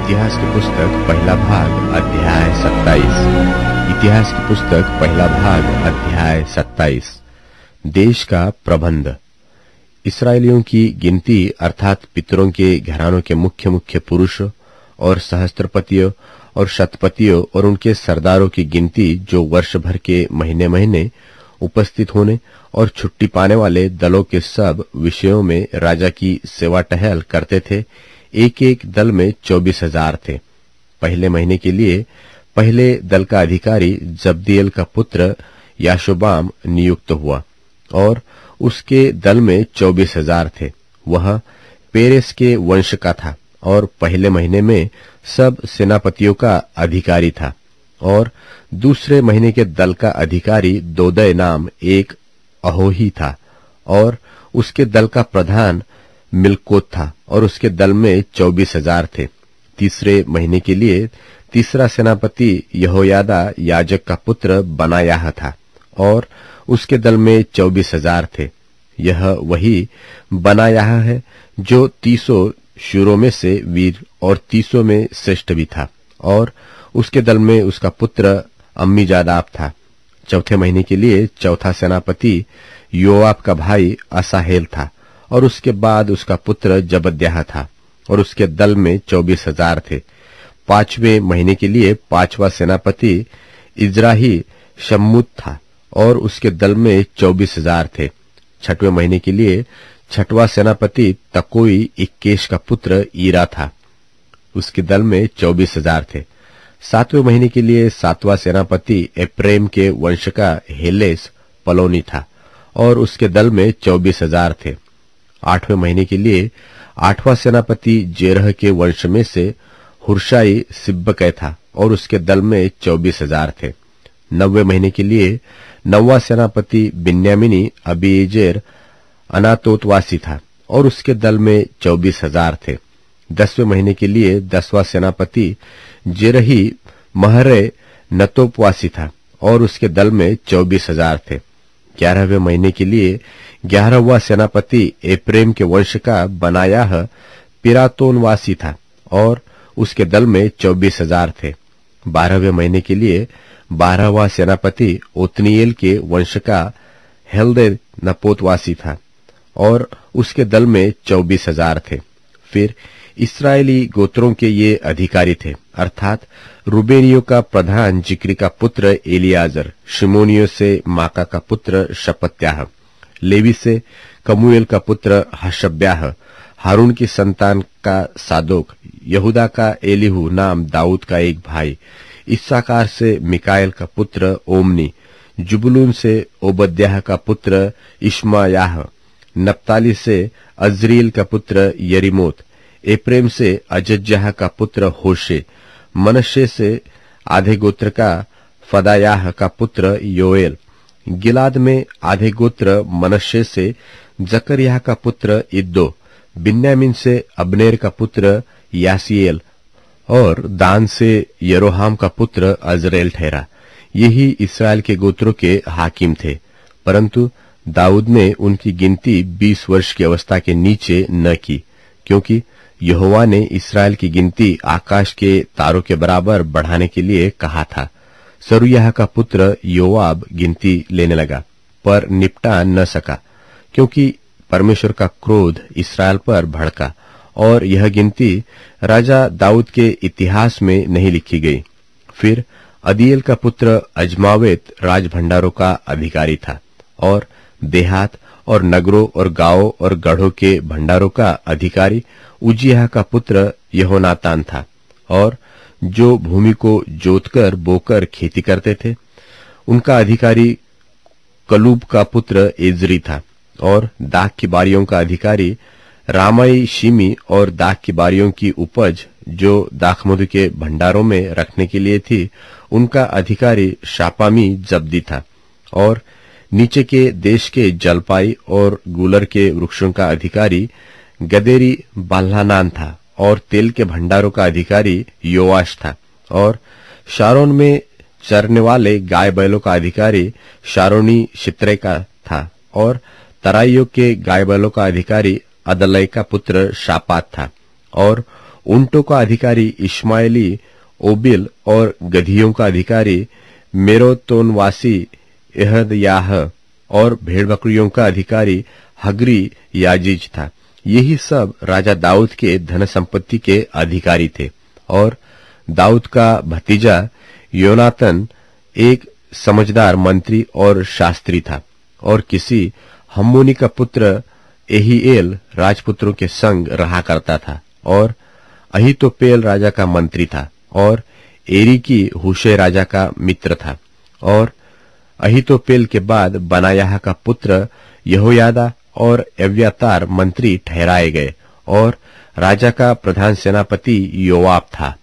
इतिहास की पुस्तक पहला भाग अध्याय 27। इतिहास की पुस्तक पहला भाग अध्याय 27। देश का प्रबंध। इसराइलियों की गिनती अर्थात पितरों के घरानों के मुख्य मुख्य पुरुषों और सहस्त्रपतियों और शतपतियों और उनके सरदारों की गिनती जो वर्ष भर के महीने महीने उपस्थित होने और छुट्टी पाने वाले दलों के सब विषयों में राजा की सेवा टहल करते थे, एक एक दल में 24,000 थे। पहले महीने के लिए पहले दल का अधिकारी जब्दिएल का पुत्र याशोबाम नियुक्त हुआ और उसके दल में 24,000 थे। वह पेरेस के वंश का था और पहले महीने में सब सेनापतियों का अधिकारी था। और दूसरे महीने के दल का अधिकारी दोदय नाम एक अहोही था और उसके दल का प्रधान मिलकोत था और उसके दल में 24,000 थे। तीसरे महीने के लिए तीसरा सेनापति यहोयादा याजक का पुत्र बनायाह था और उसके दल में 24,000 थे। यह वही बनायाह है जो 30 शूरों में से वीर और 30 में श्रेष्ठ भी था और उसके दल में उसका पुत्र अम्मीजादाब था। चौथे महीने के लिए चौथा सेनापति योआब का भाई असाहेल था और उसके बाद उसका पुत्र जबद्याह था और उसके दल में 24,000 थे। पांचवें महीने के लिए पांचवा सेनापति इजराही शम्मूत था और उसके दल में 24,000 थे। छठवें महीने के लिए छठवां सेनापति तकोई इक्केश का पुत्र ईरा था, उसके दल में 24,000 थे। सातवें महीने के लिए सातवां सेनापति एप्रेम के वंश का हेलेस पलोनी था और उसके दल में 24,000 थे। आठवें महीने के लिए आठवां सेनापति जेरह के वंश में से हुर्शाई सिब्बकै था और उसके दल में 24,000 थे। 9वें महीने के लिए 9वां सेनापति बिन्यामिनी अबीजेर अनातोतवासी था और उसके दल में 24,000 थे। 10वें महीने के लिए 10वां सेनापति जेरही महरे नतोपवासी था और उसके दल में 24,000 थे। 11वें महीने के लिए 11वां सेनापति एप्रेम के वंश का बनायाह पिरातोनवासी था और उसके दल में 24,000 थे। 12वें महीने के लिए 12वां सेनापति ओतनीएल के वंश का हेल्दे नपोतवासी था और उसके दल में 24,000 थे। फिर इस्राएली गोत्रों के ये अधिकारी थे, अर्थात रूबेनियों का प्रधान जिक्री का पुत्र एलियाजर, शिमोनियों से माका का पुत्र शपत्याह, लेवी से कमूएल का पुत्र हशब्याह, हारून की संतान का सादोक, यहूदा का एलीहू नाम दाऊद का एक भाई, इस्साकार से मिकाएल का पुत्र ओमनी, जुबुलून से ओबद्याह का पुत्र इश्मायाह, नप्ताली से अजरील का पुत्र यरीमोत, एप्रेम से अजज्याह का पुत्र होशे, मनश्शे से आधे गोत्र का फदायाह का पुत्र योएल, गिलाद में आधे गोत्र मनश्शे से जकरियाह का पुत्र इद्दो, बिन्यामीन से अब्नेर का पुत्र यासीएल और दान से यरोहाम का पुत्र अजरेल ठहरा। यही इस्राएल के गोत्रों के हाकिम थे, परंतु दाऊद ने उनकी गिनती 20 वर्ष की अवस्था के नीचे न की, क्योंकि यहोवा ने इस्राएल की गिनती आकाश के तारों के बराबर बढ़ाने के लिए कहा था। सरूयाह का पुत्र योआब गिनती लेने लगा पर निपटा न सका, क्योंकि परमेश्वर का क्रोध इस्राएल पर भड़का और यह गिनती राजा दाऊद के इतिहास में नहीं लिखी गई। फिर अदीएल का पुत्र अजमावेत राजभंडारों का अधिकारी था और देहात और नगरों और गांवों और गढ़ों के भंडारों का अधिकारी उजियाह का पुत्र यहोनातान था और जो भूमि को जोतकर बोकर खेती करते थे उनका अधिकारी कलूब का पुत्र एजरी था और दाख की बारियों का अधिकारी रामाई शिमी और दाख की बारियों की उपज जो दाखमधु के भंडारों में रखने के लिए थी उनका अधिकारी शापामी जब्दी था और नीचे के देश के जलपाई और गुलर के वृक्षों का अधिकारी गदेरी बाल्हानान था और तेल के भंडारों का अधिकारी योआश था और शारोन में चरने वाले गाय बैलों का अधिकारी शारोनी शित्रे का था और तराइयों के गाय बैलों का अधिकारी अदलै का पुत्र शापात था और ऊंटों का अधिकारी इश्माएली ओबिल और गधियों का अधिकारी मेरोतोनवासी एहदयाह और भेड़ बकरियों का अधिकारी हगरी याजीज था। यही सब राजा दाऊद के धन संपत्ति के अधिकारी थे। और दाऊद का भतीजा योनातन एक समझदार मंत्री और शास्त्री था, और किसी हम्मोनी का पुत्र एहीएल राजपुत्रों के संग रहा करता था। और अहीतोपेल राजा का मंत्री था, और एरीकी हुशै राजा का मित्र था। और अहीतोपेल के बाद बनायाह का पुत्र यहोयादा और एव्यातार मंत्री ठहराए गए, और राजा का प्रधान सेनापति योआब था।